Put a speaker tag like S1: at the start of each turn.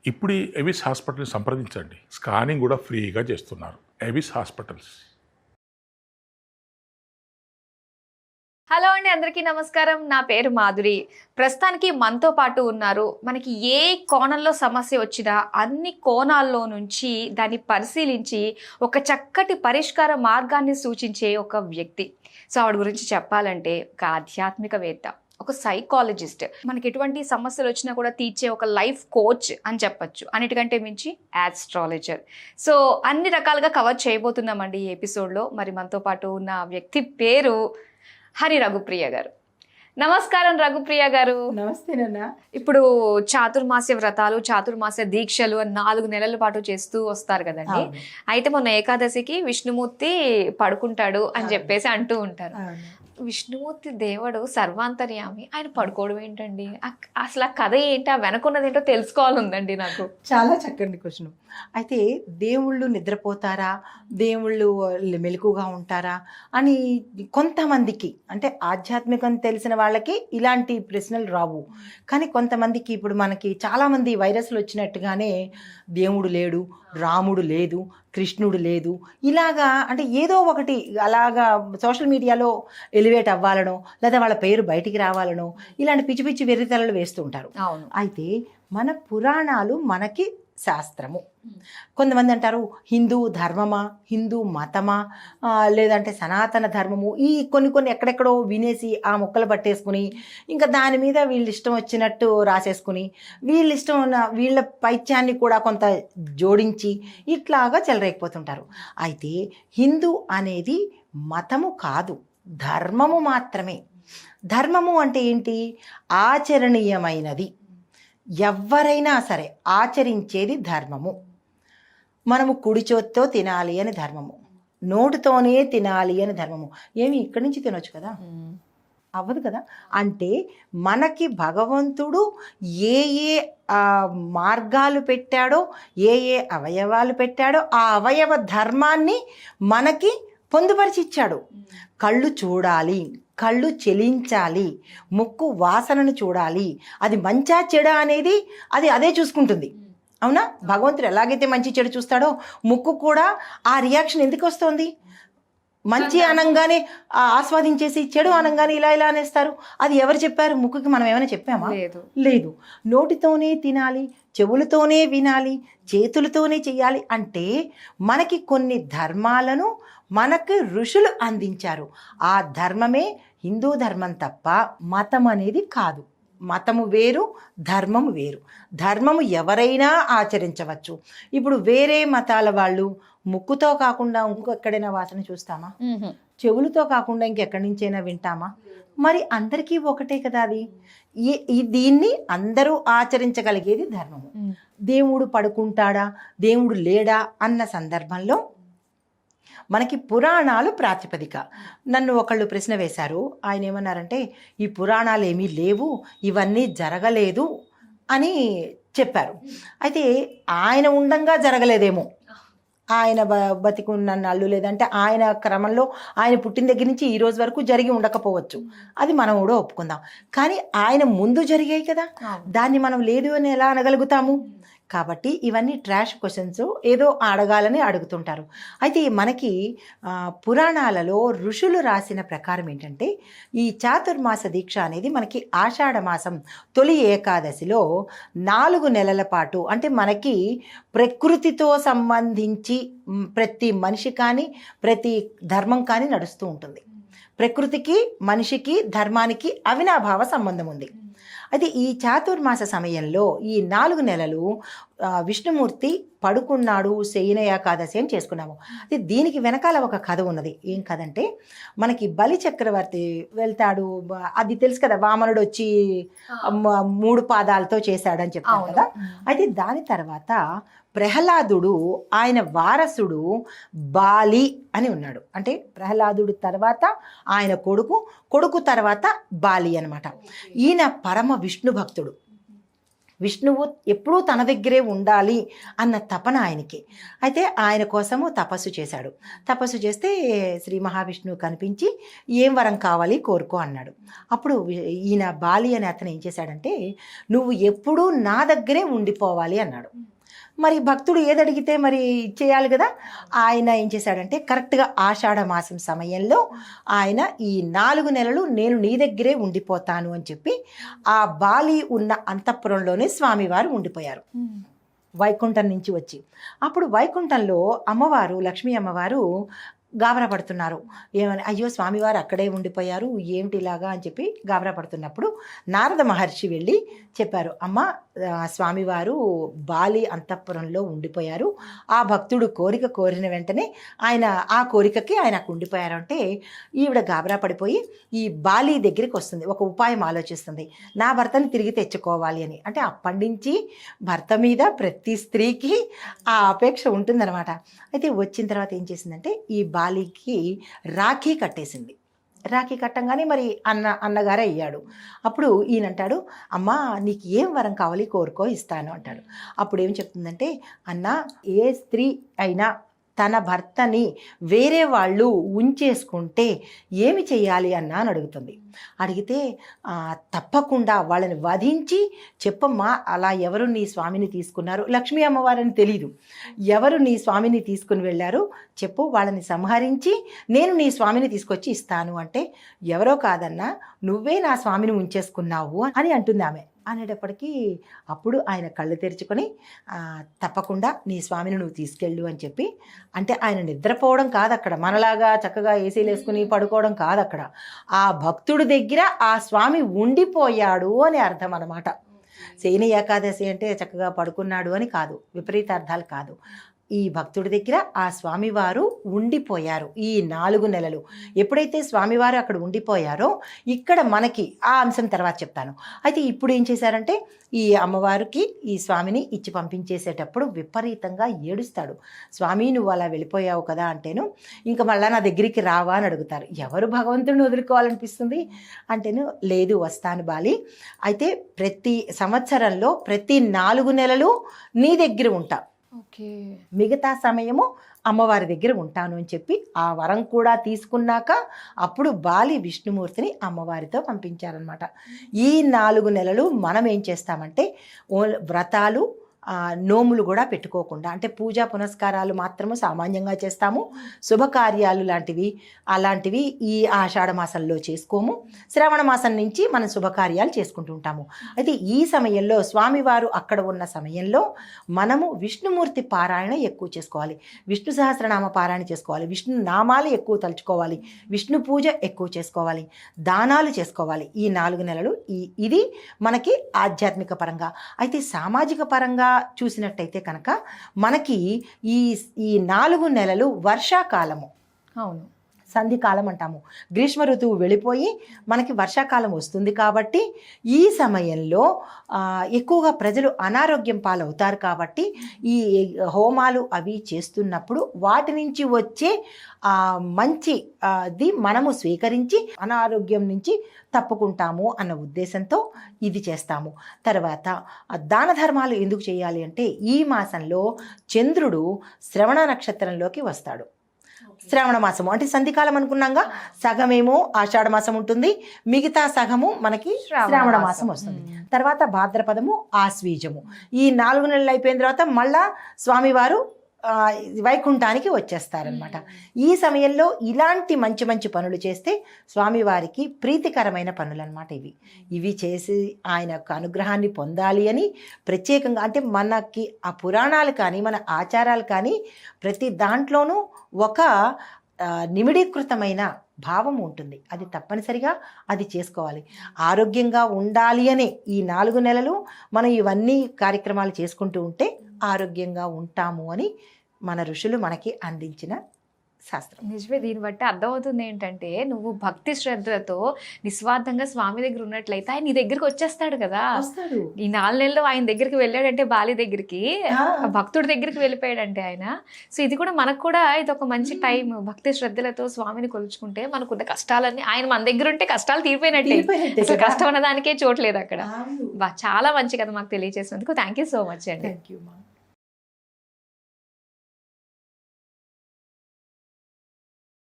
S1: ఇప్పుడు ఈ ఎవిస్ హాస్పిటల్ని సంప్రదించండి. స్కానింగ్ కూడా ఫ్రీగా చేస్తున్నారు. Avis hospitals.
S2: హలో అండి, అందరికీ నమస్కారం. నా పేరు మాధురి. ప్రస్తుతానికి మనతో పాటు ఉన్నారు. మనకి ఏ కోణంలో సమస్య వచ్చినా అన్ని కోణాల్లో నుంచి దాన్ని పరిశీలించి ఒక చక్కటి పరిష్కార మార్గాన్ని సూచించే ఒక వ్యక్తి. సో ఆవిడ గురించి చెప్పాలంటే ఒక ఆధ్యాత్మికవేత్త, ఒక సైకాలజిస్ట్, మనకి ఎటువంటి సమస్యలు వచ్చినా కూడా తీర్చే ఒక లైఫ్ కోచ్ అని చెప్పచ్చు. అన్నిటికంటే మించి ఆస్ట్రాలజర్. సో అన్ని రకాలుగా కవర్ చేయబోతున్నామండి ఈ ఎపిసోడ్లో. మరి మనతో పాటు ఉన్న వ్యక్తి పేరు హరి రఘుప్రియ గారు. నమస్కారం రఘుప్రియ గారు.
S3: నమస్తే నాన్న.
S2: ఇప్పుడు చాతుర్మాస్య వ్రతాలు, చాతుర్మాస్య దీక్షలు 4 నెలల పాటు చేస్తూ వస్తారు కదండి. అయితే మొన్న ఏకాదశికి విష్ణుమూర్తి పడుకుంటాడు అని చెప్పేసి అంటూ ఉంటారు. విష్ణుమూర్తి దేవుడు సర్వాంతర్యామి, ఆయన పడుకోవడం ఏంటండి? అసలు ఆ కథ ఏంటి, ఆ వెనకున్నది ఏంటో తెలుసుకోవాలందండి నాకు.
S3: చాలా చక్కని క్వశ్చన్. అయితే దేవుళ్ళు నిద్రపోతారా, దేవుళ్ళు మెలకుగా ఉంటారా అని కొంతమందికి, అంటే ఆధ్యాత్మికం తెలిసిన వాళ్ళకి ఇలాంటి ప్రశ్నలు రావు. కానీ కొంతమందికి ఇప్పుడు మనకి చాలామంది వైరస్లు వచ్చినట్టుగానే దేవుడు లేడు, రాముడు లేదు, కృష్ణుడు లేదు, ఇలాగా అంటే ఏదో ఒకటి అలాగా సోషల్ మీడియాలో ఎలివేట్ అవ్వాలనో లేదా వాళ్ళ పేరు బయటికి రావాలనో ఇలాంటి పిచ్చి పిచ్చి వెర్రితలలు వేస్తూ ఉంటారు. అయితే మన పురాణాలు మనకి శాస్త్రము. కొంతమంది అంటారు హిందూ ధర్మమా, హిందూ మతమా, లేదంటే సనాతన ధర్మము, ఈ కొన్ని ఎక్కడెక్కడో వినేసి ఆ మొక్కలు పట్టేసుకుని ఇంకా దాని మీద వీళ్ళ ఇష్టం వచ్చినట్టు రాసేసుకుని వీళ్ళ పైత్యాన్ని కూడా కొంత జోడించి ఇట్లాగా చెలరేకపోతుంటారు. అయితే హిందూ అనేది మతము కాదు, ధర్మము మాత్రమే. ధర్మము అంటే ఏంటి? ఆచరణీయమైనది, ఎవరైనా సరే ఆచరించేది ధర్మము. మనము కుడి చేత్తో తినాలి అని ధర్మము, నోటితోనే తినాలి అని ధర్మము. ఏమి ఇక్కడి నుంచి తినొచ్చు కదా, అవ్వదు కదా. అంటే మనకి భగవంతుడు ఏ ఏ మార్గాలు పెట్టాడో, ఏ ఏ అవయవాలు పెట్టాడో ఆ అవయవ ధర్మాన్ని మనకి పొందుపరిచి ఇచ్చాడు. కళ్ళు చూడాలి, కళ్ళు చెలించాలి, ముక్కు వాసనను చూడాలి, అది మంచా చెడా అనేది అదే చూసుకుంటుంది. అవునా? భగవంతుడు ఎలాగైతే మంచి చెడు చూస్తాడో ముక్కు కూడా ఆ రియాక్షన్ ఎందుకు వస్తుంది? మంచి అనంగానే ఆస్వాదించేసి చెడు అనంగానే ఇలా అనేస్తారు. అది ఎవరు చెప్పారు? ముక్కుకి మనం ఏమైనా చెప్పామా? లేదు. నోటితోనే తినాలి, చెవులతోనే వినాలి, చేతులతోనే చెయ్యాలి. అంటే మనకి కొన్ని ధర్మాలను మనకు ఋషులు అందించారు. ఆ ధర్మమే హిందూ ధర్మం తప్ప మతం అనేది కాదు. మతము వేరు, ధర్మము వేరు. ధర్మము ఎవరైనా ఆచరించవచ్చు. ఇప్పుడు వేరే మతాల వాళ్ళు ముక్కుతో కాకుండా ఇంకెక్కడైనా వాసన చూస్తామా? చెవులతో కాకుండా ఇంకెక్కడి నుంచైనా వింటామా? మరి అందరికీ ఒకటే కదా అది. దీన్ని అందరూ ఆచరించగలిగేది ధర్మము. దేవుడు పడుకుంటాడా, దేవుడు లేడా అన్న సందర్భంలో మనకి పురాణాలు ప్రాతిపదిక. నన్ను ఒకళ్ళు ప్రశ్న వేశారు. ఆయన ఏమన్నారంటే, ఈ పురాణాలు ఏమీ లేవు, ఇవన్నీ జరగలేదు అని చెప్పారు. అయితే ఆయన ఉండంగా జరగలేదేమో, ఆయన బతికున్న నాళ్ళు, లేదంటే ఆయన క్రమంలో ఆయన పుట్టిన దగ్గర నుంచి ఈ రోజు వరకు జరిగి ఉండకపోవచ్చు, అది మనం కూడా ఒప్పుకుందాం. కానీ ఆయన ముందు జరిగాయి కదా, దాన్ని మనం లేదు అని ఎలా అనగలుగుతాము? కాబట్టి ఇవన్నీ ట్రాష్ క్వశ్చన్స్, ఏదో అడగాలని అడుగుతుంటారు. అయితే మనకి పురాణాలలో ఋషులు రాసిన ప్రకారం ఏంటంటే, ఈ చాతుర్మాస దీక్ష అనేది మనకి ఆషాఢ మాసం తొలి ఏకాదశిలో 4 నెలల పాటు, అంటే మనకి ప్రకృతితో సంబంధించి ప్రతి మనిషి కానీ ప్రతి ధర్మం కానీ నడుస్తూ ఉంటుంది. ప్రకృతికి, మనిషికి, ధర్మానికి అవినాభావ సంబంధం ఉంది. అయితే ఈ చాతుర్మాస సమయంలో ఈ 4 నెలలు విష్ణుమూర్తి పడుకున్నాడు, శయన ఏకాదశి అని చేసుకున్నాము. అయితే దీనికి వెనకాల ఒక కథ ఉన్నది. ఏం కథ అంటే, మనకి బలి చక్రవర్తి వెళ్తాడు, అది తెలుసు కదా, వామనుడు వచ్చి 3 పాదాలతో చేశాడని చెప్తారు కదా. అయితే దాని తర్వాత ప్రహ్లాదుడు, ఆయన వారసుడు బాలి అని ఉన్నాడు. అంటే ప్రహ్లాదుడు తర్వాత ఆయన కొడుకు తర్వాత బాలి అనమాట. ఈయన పరమ విష్ణు భక్తుడు. విష్ణువు ఎప్పుడూ తన దగ్గరే ఉండాలి అన్న తపన ఆయనకి. అయితే ఆయన కోసము తపస్సు చేశాడు. తపస్సు చేస్తే శ్రీ మహావిష్ణువు కనిపించి ఏం వరం కావాలి కోరుకో అన్నాడు. అప్పుడు ఈయన బాలి అనే అతను ఏం చేశాడంటే, నువ్వు ఎప్పుడూ నా దగ్గరే ఉండిపోవాలి అన్నాడు. మరి భక్తుడు ఏది అడిగితే మరి ఇచ్చేయాలి కదా. ఆయన ఏం చేశాడంటే కరెక్ట్గా ఆషాఢ మాసం సమయంలో ఆయన ఈ 4 నెలలు నేను నీ దగ్గరే ఉండిపోతాను అని చెప్పి ఆ బాలి ఉన్న అంతఃపురంలోనే స్వామివారు ఉండిపోయారు వైకుంఠం నుంచి వచ్చి. అప్పుడు వైకుంఠంలో అమ్మవారు, లక్ష్మీ అమ్మవారు గాబరా పడుతున్నారు. ఏమని, అయ్యో స్వామివారు అక్కడే ఉండిపోయారు, ఏమిటి ఇలాగా అని చెప్పి గాబరా పడుతున్నప్పుడు నారద మహర్షి వెళ్ళి చెప్పారు, అమ్మ స్వామివారు బాలి అంతఃపురంలో ఉండిపోయారు, ఆ భక్తుడు కోరిక కోరిన వెంటనే ఆయన ఆ కోరికకి ఆయన ఉండిపోయారు. అంటే ఈవిడ గాబరా పడిపోయి ఈ బాలి దగ్గరికి వస్తుంది, ఒక ఉపాయం ఆలోచిస్తుంది, నా భర్తని తిరిగి తెచ్చుకోవాలి అని. అంటే అప్పటి నుంచి భర్త మీద ప్రతి స్త్రీకి ఆ అపేక్ష ఉంటుందన్నమాట. అయితే వచ్చిన తర్వాత ఏం చేసిందంటే ఈ బాలికి రాఖీ కట్టేసింది. రాఖీ కట్టంగానే మరి అన్నగారే అయ్యాడు. అప్పుడు ఈయన అంటాడు, అమ్మా నీకు ఏం వరం కావాలి కోరుకో ఇస్తాను అంటాడు. అప్పుడు ఏం చెప్తుందంటే, అన్న ఏ స్త్రీ అయినా తన భర్తని వేరే వాళ్ళు ఉంచేసుకుంటే ఏమి చేయాలి అన్న అని అడుగుతుంది. అడిగితే తప్పకుండా వాళ్ళని వధించి చెప్పమ్మా, అలా ఎవరు నీ స్వామిని తీసుకున్నారు, లక్ష్మీ అమ్మవారని తెలీదు, ఎవరు నీ స్వామిని తీసుకుని వెళ్ళారు చెప్పు, వాళ్ళని సంహరించి నేను నీ స్వామిని తీసుకొచ్చి ఇస్తాను అంటే, ఎవరో కాదన్నా నువ్వే నా స్వామిని ఉంచేసుకున్నావు అని అంటుంది ఆమె. అనేటప్పటికీ అప్పుడు ఆయన కళ్ళు తెరుచుకొని తప్పకుండా నీ స్వామిని నువ్వు తీసుకెళ్ళు అని చెప్పి, అంటే ఆయన నిద్రపోవడం కాదు అక్కడ, మనలాగా చక్కగా ఏసీలు వేసుకుని పడుకోవడం కాదు అక్కడ, ఆ భక్తుడి దగ్గర ఆ స్వామి ఉండిపోయాడు అని అర్థం అన్నమాట. శయన ఏకాదశి అంటే చక్కగా పడుకున్నాడు అని కాదు, విపరీతార్థాలు కాదు. ఈ భక్తుడి దగ్గర ఆ స్వామివారు ఉండిపోయారు ఈ 4 నెలలు. ఎప్పుడైతే స్వామివారు అక్కడ ఉండిపోయారో ఇక్కడ మనకి ఆ అంశం తర్వాత చెప్తాను. అయితే ఇప్పుడు ఏం చేశారంటే ఈ అమ్మవారికి ఈ స్వామిని ఇచ్చి పంపించేసేటప్పుడు విపరీతంగా ఏడుస్తాడు. స్వామి నువ్వు అలా వెళ్ళిపోయావు కదా అంటేను, ఇంకా మళ్ళీ నా దగ్గరికి రావా అని అడుగుతారు. ఎవరు భగవంతుడిని వదులుకోవాలనిపిస్తుంది అంటేను, లేదు వస్తాను బాలి, అయితే ప్రతి సంవత్సరంలో ప్రతి 4 నెలలు నీ దగ్గర ఉంటా, మిగతా సమయము అమ్మవారి దగ్గర ఉంటాను అని చెప్పి ఆ వరం కూడా తీసుకున్నాక అప్పుడు బాలి విష్ణుమూర్తిని అమ్మవారితో పంపించారనమాట. ఈ 4 నెలలు మనం ఏం చేస్తామంటే వ్రతాలు నోములు కూడా పెట్టుకోకుండా, అంటే పూజా పునస్కారాలు మాత్రము సామాన్యంగా చేస్తాము, శుభకార్యాలు అలాంటివి ఈ ఆషాఢ మాసంలో చేసుకోము. శ్రావణ మాసం నుంచి మనం శుభకార్యాలు చేసుకుంటూ ఉంటాము. అయితే ఈ సమయంలో స్వామివారు అక్కడ ఉన్న సమయంలో మనము విష్ణుమూర్తి పారాయణ ఎక్కువ చేసుకోవాలి, విష్ణు సహస్రనామ పారాయణ చేసుకోవాలి, విష్ణు నామాలు ఎక్కువ తలుచుకోవాలి, విష్ణు పూజ ఎక్కువ చేసుకోవాలి, దానాలు చేసుకోవాలి ఈ 4 నెలలు. ఇది మనకి ఆధ్యాత్మిక పరంగా. అయితే సామాజిక పరంగా చూసినట్టయితే కనుక మనకి ఈ 4 నెలలు వర్షాకాలము,
S2: అవును
S3: సంధికాలం అంటాము. గ్రీష్మ ఋతువు వెళ్ళిపోయి మనకి వర్షాకాలం వస్తుంది కాబట్టి ఈ సమయంలో ఎక్కువగా ప్రజలు అనారోగ్యం పాలవుతారు. కాబట్టి ఈ హోమాలు అవి చేస్తున్నప్పుడు వాటి నుంచి వచ్చే మంచిది మనము స్వీకరించి అనారోగ్యం నుంచి తప్పుకుంటాము అన్న ఉద్దేశంతో ఇది చేస్తాము. తర్వాత దాన ధర్మాలు ఎందుకు చేయాలి అంటే ఈ మాసంలో చంద్రుడు శ్రవణ నక్షత్రంలోకి వస్తాడు. శ్రావణ మాసము అంటే సంధికాలం అనుకున్నాగా, సగమేమో ఆషాఢ మాసం ఉంటుంది, మిగతా సగము మనకి శ్రావణ మాసం వస్తుంది. తర్వాత భాద్రపదము, ఆశ్వీజము. ఈ 4 నెలలు అయిపోయిన తర్వాత మళ్ళా స్వామివారు వైకుంఠానికి వచ్చేస్తారనమాట. ఈ సమయంలో ఇలాంటి మంచి మంచి పనులు చేస్తే స్వామివారికి ప్రీతికరమైన పనులు అనమాట. ఇవి చేసి ఆయన యొక్క అనుగ్రహాన్ని పొందాలి అని ప్రత్యేకంగా, అంటే మనకి ఆ పురాణాలు కానీ మన ఆచారాలు కానీ ప్రతి దాంట్లోనూ ఒక నిమిడీకృతమైన భావం ఉంటుంది. అది తప్పనిసరిగా అది చేసుకోవాలి. ఆరోగ్యంగా ఉండాలి అనే ఈ 4 నెలలు మనం ఇవన్నీ కార్యక్రమాలు చేసుకుంటూ ఉంటే ఆరోగ్యంగా ఉంటాము అని మన ఋషులు మనకి అందించిన శాస్త్రం.
S2: నిజమే. దీన్ని బట్టి అర్థమవుతుంది ఏంటంటే నువ్వు భక్తి శ్రద్ధలతో నిస్వార్థంగా స్వామి దగ్గర ఉన్నట్లయితే ఆయన నీ దగ్గరికి వచ్చేస్తాడు కదా.
S3: వస్తాడు.
S2: ఈ 4 నెలలు ఆయన దగ్గరికి వెళ్ళాడంటే బాలి దగ్గరికి,
S3: ఆ.
S2: ఆ భక్తుడి దగ్గరికి వెళ్ళిపోయాడంటే ఆయన. సో ఇది కూడా మనకు కూడా ఇది ఒక మంచి టైం. భక్తి శ్రద్ధలతో స్వామిని కొలుచుకుంటే మనకున్న కష్టాలన్నీ, ఆయన మన దగ్గర ఉంటే కష్టాలు తీరిపోయినట్టే.
S3: తీరిపోయినట్టే
S2: అసలు
S3: కదా.
S2: కష్టం అన్న దానికే చోట్లేదు అక్కడ.
S3: అవును.
S2: చాలా మంచి కదా మాకు తెలియజేసినందుకు. థ్యాంక్ యూ సో మచ్ అండి.
S3: థ్యాంక్ యూ మా.